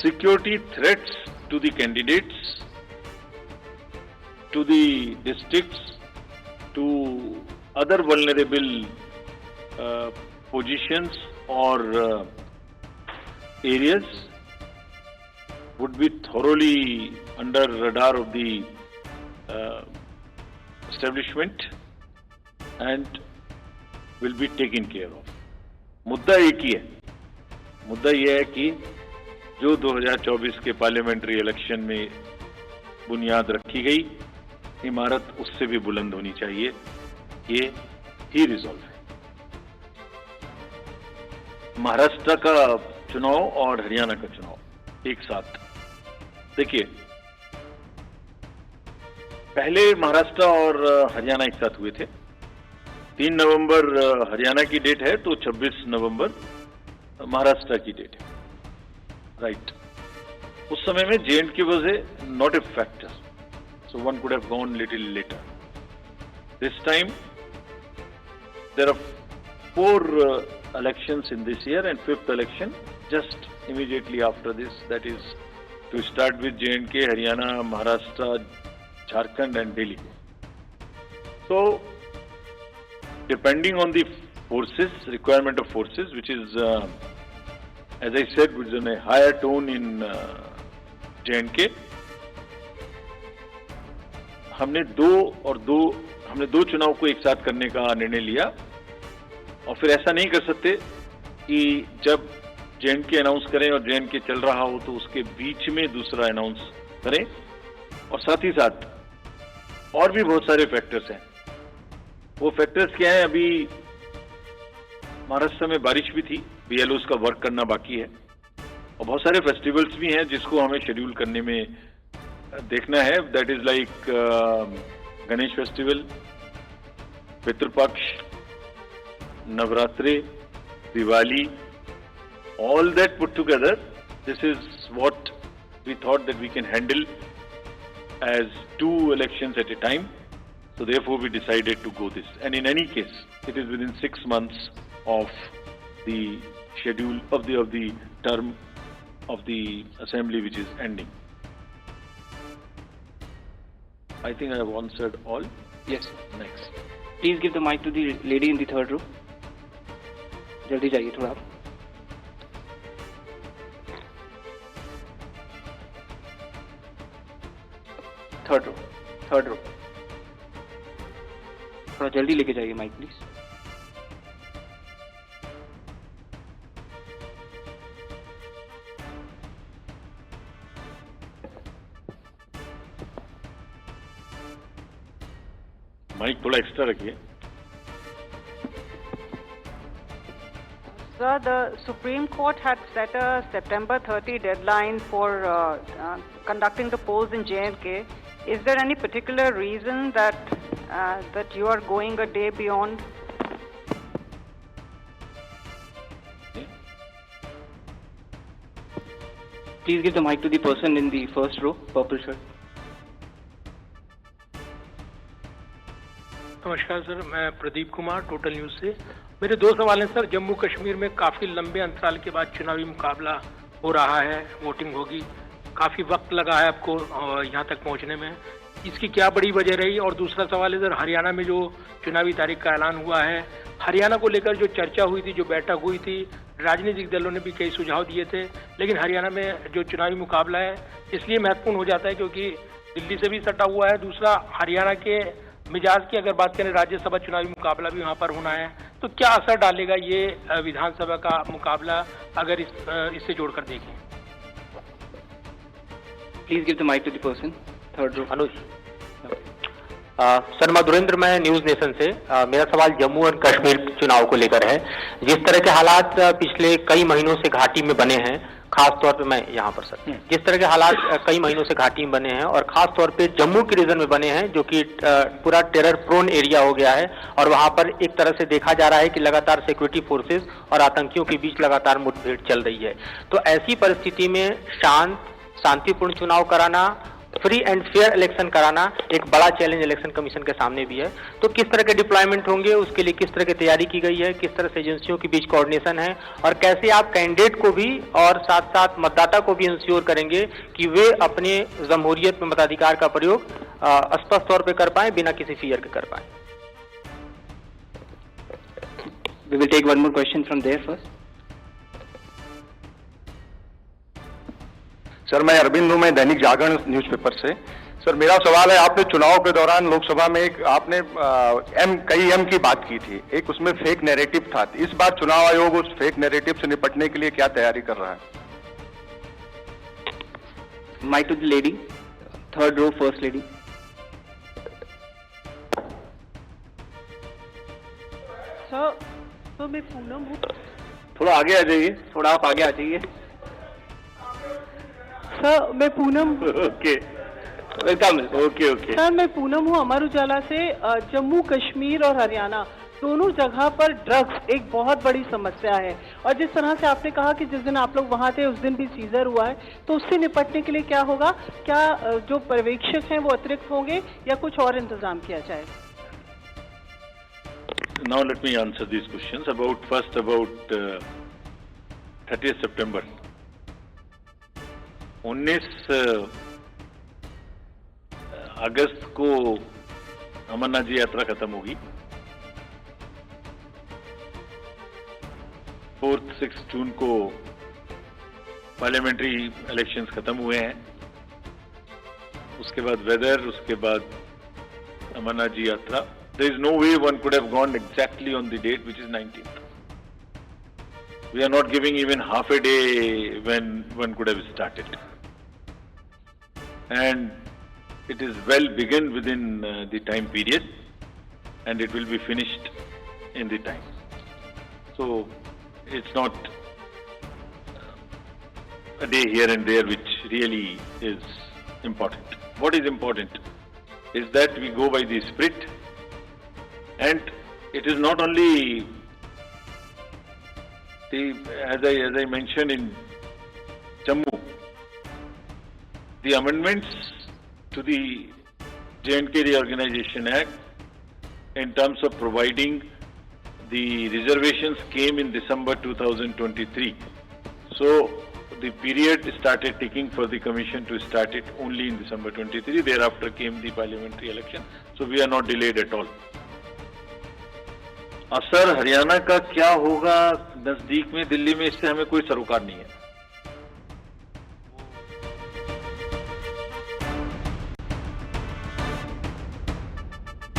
security threats to the candidates, to the districts, to other vulnerable positions or areas would be thoroughly under radar of the establishment and will be taken care of. मुद्दा एक ही है, मुद्दा यह है कि जो 2024 के parliamentary election में बुनियाद रखी गई, इमारत उससे भी बुलंद होनी चाहिए, ये ही रिजॉल्व है। महाराष्ट्र का चुनाव और हरियाणा का चुनाव एक साथ देखिए, पहले महाराष्ट्र और हरियाणा एक साथ हुए थे। 3 नवंबर हरियाणा की डेट है तो 26 नवंबर महाराष्ट्र की डेट है, राइट। उस समय में J&K was not a factor, so one could have gone little later. This time there are 4 elections in this year and 5th election just immediately after this, that is to start with J&K, Haryana, Maharashtra, Jharkhand and Delhi. So depending on the forces, requirement of forces, which is as I said, was in a higher tone in J&K, हमने दो चुनाव को एक साथ करने का निर्णय लिया। और फिर ऐसा नहीं कर सकते कि जब J&K अनाउंस करें और J&K चल रहा हो तो उसके बीच में दूसरा अनाउंस करें। और साथ ही साथ और भी बहुत सारे फैक्टर्स हैं। वो फैक्टर्स क्या हैं? अभी महाराष्ट्र में बारिश भी थी, BLOs का वर्क करना बाकी है और बहुत सारे फेस्टिवल्स भी हैं जिसको हमें शेड्यूल करने में देखना है। That is like Ganesh festival, Pitrupaksha, Navratri, Diwali, all that put together, this is what we thought that we can handle as 2 elections at a time. So therefore we decided to go this. And in any case, it is within 6 months of the schedule of the term of the assembly which is ending. I think I have answered all. Yes. Next. Please give the mic to the lady in the 3rd row. जल्दी जाइए थोड़ा आप। Third row थोड़ा जल्दी लेके जाइए mic please. Mic थोड़ा extra रखिए। Sir, the Supreme Court had set a September 30 deadline for conducting the polls in J&K. Is there any particular reason that you are going a day beyond? Please give the mic to the person in the 1st row, purple shirt. नमस्कार sir, मैं Pradeep Kumar, total news से। मेरे 2 सवाल हैं sir. Jammu Kashmir में काफ़ी लंबे अंतराल के बाद चुनावी मुकाबला हो रहा है, वोटिंग होगी, काफ़ी वक्त लगा है आपको यहाँ तक पहुँचने में, इसकी क्या बड़ी वजह रही? और दूसरा सवाल है सर, हरियाणा में जो चुनावी तारीख का ऐलान हुआ है, हरियाणा को लेकर जो चर्चा हुई थी, जो बैठक हुई थी, राजनीतिक दलों ने भी कई सुझाव दिए थे, लेकिन हरियाणा में जो चुनावी मुकाबला है इसलिए महत्वपूर्ण हो जाता है क्योंकि दिल्ली से भी सटा हुआ है। दूसरा, हरियाणा के मिजाज की अगर बात करें, राज्यसभा चुनावी मुकाबला भी वहाँ पर होना है, तो क्या असर डालेगा ये विधानसभा का मुकाबला अगर इससे जोड़कर देखें? Please give the mic to the person, 3rd row. Anuj sir, Madhurendra, मैं न्यूज नेशन से। मेरा सवाल जम्मू और कश्मीर चुनाव को लेकर है। जिस तरह के हालात पिछले कई महीनों से घाटी में बने हैं, खास तौर पे मैं यहाँ पर सर, जिस तरह के हालात कई महीनों से घाटी में बने हैं और खास तौर पे जम्मू के रीजन में बने हैं, जो कि पूरा टेरर प्रोन एरिया हो गया है और वहाँ पर एक तरह से देखा जा रहा है कि लगातार सिक्योरिटी फोर्सेज और आतंकियों के बीच लगातार मुठभेड़ चल रही है। तो ऐसी परिस्थिति में शांतिपूर्ण चुनाव कराना, फ्री एंड फेयर इलेक्शन कराना एक बड़ा चैलेंज इलेक्शन कमीशन के सामने भी है। तो किस तरह के डिप्लॉयमेंट होंगे, उसके लिए किस तरह की तैयारी की गई है, किस तरह से एजेंसियों के बीच कोऑर्डिनेशन है, और कैसे आप कैंडिडेट को भी और साथ साथ मतदाता को भी इंश्योर करेंगे कि वे अपने जमहूरियत में मताधिकार का प्रयोग स्पष्ट तौर पर कर पाए, बिना किसी फियर के कर पाए। We will take one more question from there first. Sir मैं अरविंद हूं, मैं दैनिक जागरण न्यूज़पेपर से। सर मेरा सवाल है, आपने चुनाव के दौरान लोकसभा में एक आपने कई एम की बात की थी, एक उसमें फेक नैरेटिव था। इस बार चुनाव आयोग उस फेक नैरेटिव से निपटने के लिए क्या तैयारी कर रहा है? Mic to the lady, third row, first lady. Sir मैं पूनम हूँ। थोड़ा आगे आ जाइए। थोड़ा आप आगे आ जाइए। सर मैं Poonam okay welcome. Okay okay. Sir मैं पूनम हूँ अमर उजाला से। जम्मू कश्मीर और हरियाणा दोनों जगह पर ड्रग्स एक बहुत बड़ी समस्या है, और जिस तरह से आपने कहा कि जिस दिन आप लोग वहाँ थे उस दिन भी सीजर हुआ है, तो उससे निपटने के लिए क्या होगा? क्या जो पर्यवेक्षक हैं वो अतिरिक्त होंगे या कुछ और इंतजाम किया जाए? Now let me answer these questions. About 30th September. 19 अगस्त को अमरनाथ जी यात्रा खत्म होगी। 4-6 जून को पार्लियामेंट्री इलेक्शंस खत्म हुए हैं। उसके बाद वेदर, उसके बाद अमरनाथ जी यात्रा। There is no way one could have gone exactly on the date, which is 19th. We are not giving even half a day when one could have started. And it is well begin within the time period, and it will be finished in the time. So it's not a day here and there which really is important. What is important is that we go by the spirit. And it is not only as I mentioned in Jammu, the amendments to the J&K Reorganization Act in terms of providing the reservations came in December 2023. So the period started ticking for the commission to start it only in December 23. Thereafter came the parliamentary election. So we are not delayed at all. असर हरियाणा का क्या होगा नजदीक में, दिल्ली में, इससे हमें कोई सरोकार नहीं है।